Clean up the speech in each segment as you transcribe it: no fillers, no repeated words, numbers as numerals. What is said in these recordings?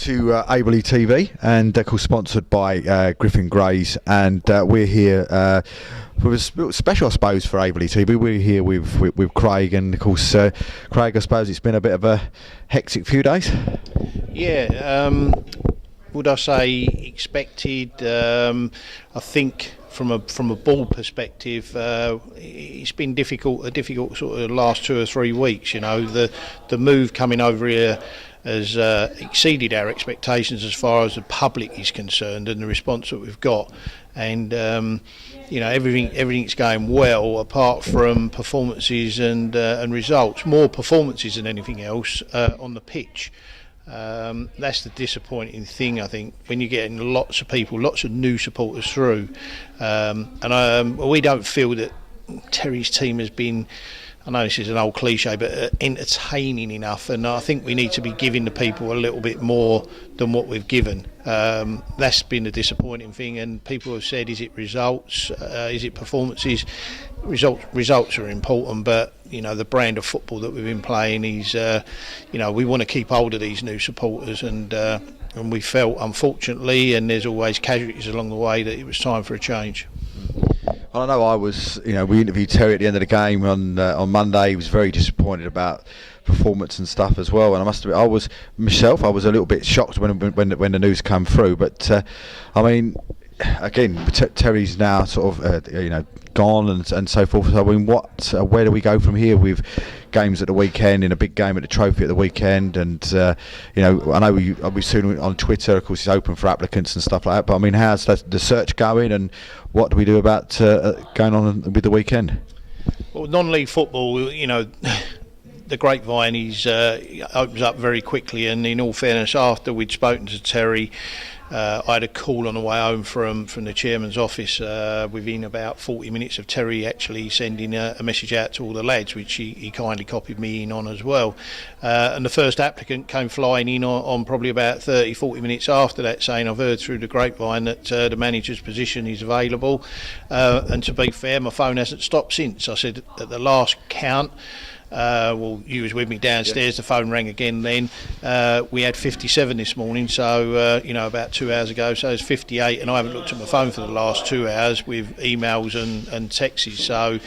to Aveley TV, and of course sponsored by Griffin Grays, and we're here with a special, I suppose, for Aveley TV. We're here with Craig, and of course, Craig, I suppose it's been a bit of a hectic few days. Yeah, would I say expected? I think from a ball perspective, it's been a difficult sort of last 2 or 3 weeks. You know, the move coming over here has exceeded our expectations as far as the public is concerned, and the response that we've got. And you know, everything's going well apart from performances and results. More performances than anything else on the pitch. That's the disappointing thing, I think, when you're getting lots of people, lots of new supporters through. And we don't feel that Terry's team has been, I know this is an old cliche, but entertaining enough, and I think we need to be giving the people a little bit more than what we've given. That's been a disappointing thing, and people have said, is it results, is it performances? Results are important, but you know, the brand of football that we've been playing is, you know, we want to keep hold of these new supporters, and we felt, unfortunately, and there's always casualties along the way, that it was time for a change. Well, I know we interviewed Terry at the end of the game on Monday. He was very disappointed about performance and stuff as well, and I must admit, I was a little bit shocked when the news came through. But I mean, again, Terry's now sort of gone and so forth. So I mean, where do we go from here with games at the weekend, in a big game at the Trophy at the weekend? And I know I'll be soon on Twitter. Of course, it's open for applicants and stuff like that. But I mean, how's the search going, and what do we do about going on with the weekend? Well, non-league football, you know, the grapevine opens up very quickly, and in all fairness, after we'd spoken to Terry, I had a call on the way home from the chairman's office within about 40 minutes of Terry actually sending a message out to all the lads, which he kindly copied me in on as well. And the first applicant came flying in on probably about 30-40 minutes after that, saying, I've heard through the grapevine that the manager's position is available. And to be fair, my phone hasn't stopped since. I said at the last count, well, you was with me downstairs, yeah. The phone rang again then. We had 57 this morning, so about 2 hours ago, so it's 58, and I haven't looked at my phone for the last 2 hours with emails and texts. So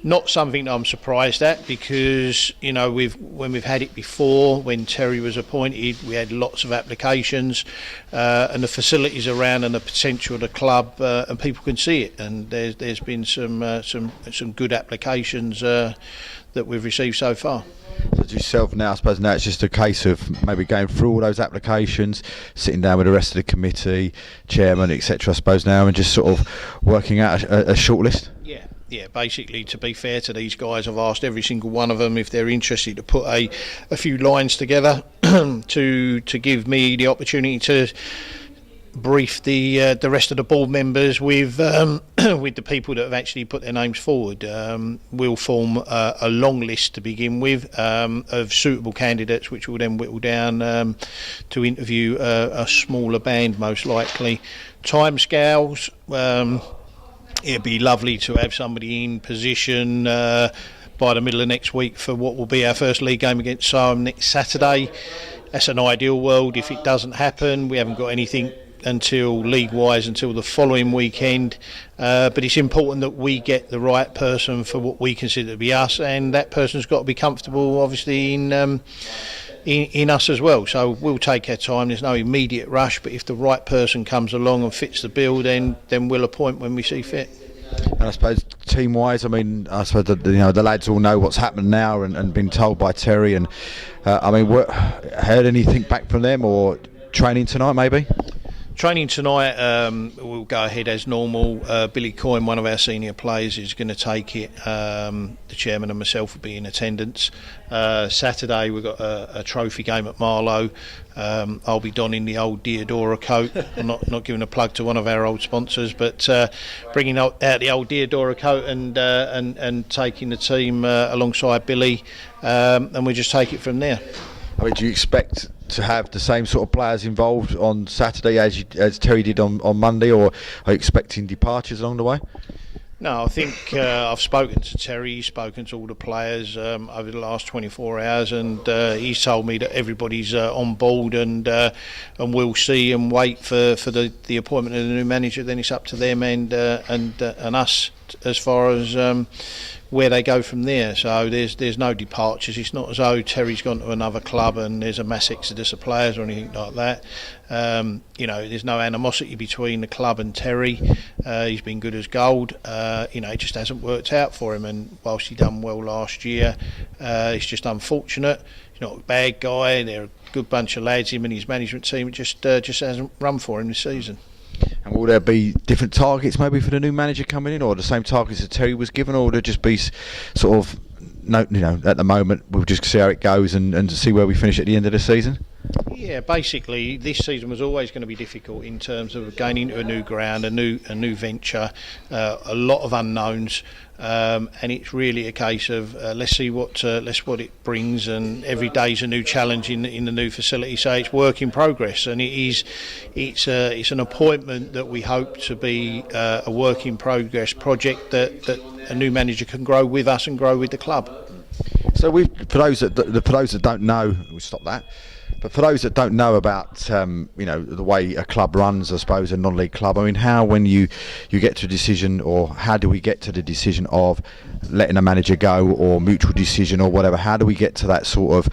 not something that I'm surprised at, because when we've had it before, when Terry was appointed, we had lots of applications, and the facilities around and the potential of the club, and people can see it, and there's been some good applications that we've received so far. So to yourself now, I suppose now it's just a case of maybe going through all those applications, sitting down with the rest of the committee, chairman, etc. I suppose now, and just sort of working out a short list. Yeah, basically, to be fair to these guys, I've asked every single one of them if they're interested to put a few lines together to give me the opportunity to brief the rest of the board members with with the people that have actually put their names forward. We'll form a long list to begin with of suitable candidates, which will then whittle down to interview a smaller band, most likely. Timescales. It'd be lovely to have somebody in position by the middle of next week for what will be our first league game against Sarm next Saturday. That's an ideal world. If it doesn't happen, we haven't got anything until league-wise until the following weekend. But it's important that we get the right person for what we consider to be us, and that person's got to be comfortable, obviously, in us as well. So we'll take our time. There's no immediate rush, but if the right person comes along and fits the bill, then we'll appoint when we see fit. And I suppose team-wise, I mean, I suppose the lads all know what's happened now and been told by Terry. And heard anything back from them, or training tonight maybe? Training tonight will go ahead as normal. Billy Coyne, one of our senior players, is going to take it. The chairman and myself will be in attendance. Saturday we've got a trophy game at Marlow. I'll be donning the old Diodora coat. I'm not giving a plug to one of our old sponsors, but bringing out the old Diodora coat and taking the team alongside Billy, and we just take it from there. I mean, do you expect to have the same sort of players involved on Saturday as Terry did on Monday, or are you expecting departures along the way? No, I think I've spoken to Terry, he's spoken to all the players over the last 24 hours, and he's told me that everybody's on board, and we'll see and wait for the appointment of the new manager. Then it's up to them and us as far as where they go from there. So there's no departures. It's not as though Terry's gone to another club and there's a mass exodus of players or anything like that. There's no animosity between the club and Terry. He's been good as gold. It just hasn't worked out for him, and whilst he done well last year, it's just unfortunate. He's not a bad guy. They're a good bunch of lads, him and his management team. It just hasn't run for him this season. And will there be different targets maybe for the new manager coming in, or the same targets that Terry was given, or will there just be sort of, no, at the moment we'll just see how it goes and see where we finish at the end of the season? Yeah, basically this season was always going to be difficult in terms of going into a new ground, a new venture, a lot of unknowns, and it's really a case of let's see what it brings, and every day's a new challenge in the new facility. So it's work in progress, and it's an appointment that we hope to be a work in progress project that a new manager can grow with us and grow with the club. So for those that don't know, we'll stop that. But for those that don't know about the way a club runs, I suppose, a non-league club, I mean, how, when you get to a decision, or how do we get to the decision of letting a manager go, or mutual decision, or whatever? How do we get to that sort of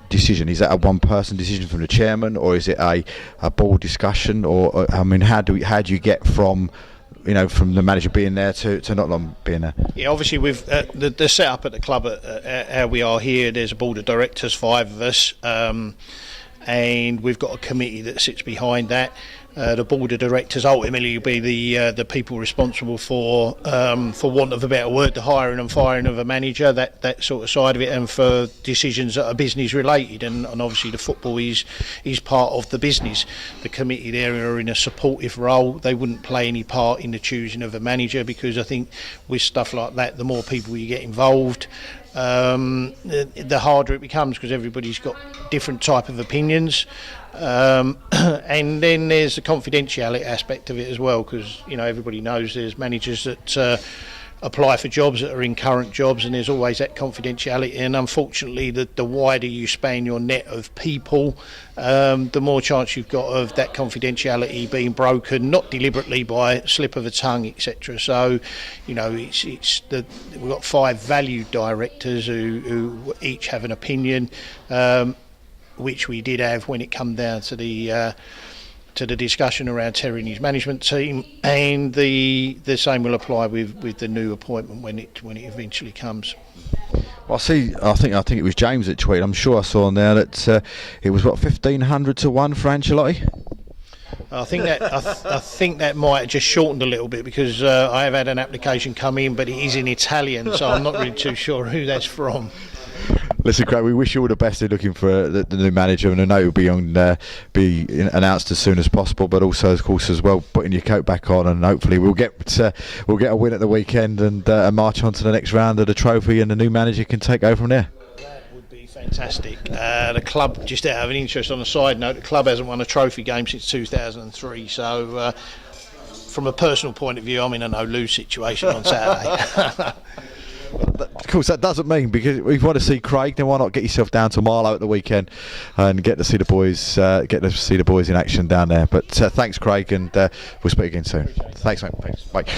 decision? Is that a one-person decision from the chairman, or is it a board discussion, or I mean, how do you get from the manager being there to not long being there? Yeah, obviously with the setup at the club, how we are here, there's a board of directors, 5 of us, and we've got a committee that sits behind that. The board of directors ultimately will be the people responsible for want of a better word, the hiring and firing of a manager, that sort of side of it, and for decisions that are business related, and obviously the football is part of the business. The committee there are in a supportive role. They wouldn't play any part in the choosing of a manager, because I think with stuff like that, the more people you get involved, the harder it becomes, because everybody's got different type of opinions. And then there's the confidentiality aspect of it as well, because everybody knows there's managers that apply for jobs that are in current jobs, and there's always that confidentiality, and unfortunately the wider you span your net of people, the more chance you've got of that confidentiality being broken, not deliberately, by slip of a tongue, etc. So we've got 5 valued directors who each have an opinion, which we did have when it come down to the discussion around Terry and his management team, and the same will apply with the new appointment when it eventually comes. Well, I think it was James that tweeted. I'm sure I saw on there that it was 1,500 to 1 for Ancelotti. I think that might have just shortened a little bit, because I have had an application come in, but it is in Italian, so I'm not really too sure who that's from. Listen, Craig, we wish you all the best in looking for the new manager, and I know it'll be announced as soon as possible. But also, of course, as well, putting your coat back on, and hopefully we'll get a win at the weekend and march on to the next round of the trophy, and the new manager can take over from there. That would be fantastic. The club, just out of an interest on a side note, the club hasn't won a trophy game since 2003. So, from a personal point of view, I'm in a no-lose situation on Saturday. Of course, that doesn't mean, because if you want to see Craig, then why not get yourself down to Marlow at the weekend and get to see the boys in action down there. But thanks, Craig, and we'll speak again soon. Thanks, mate. Thanks. Bye.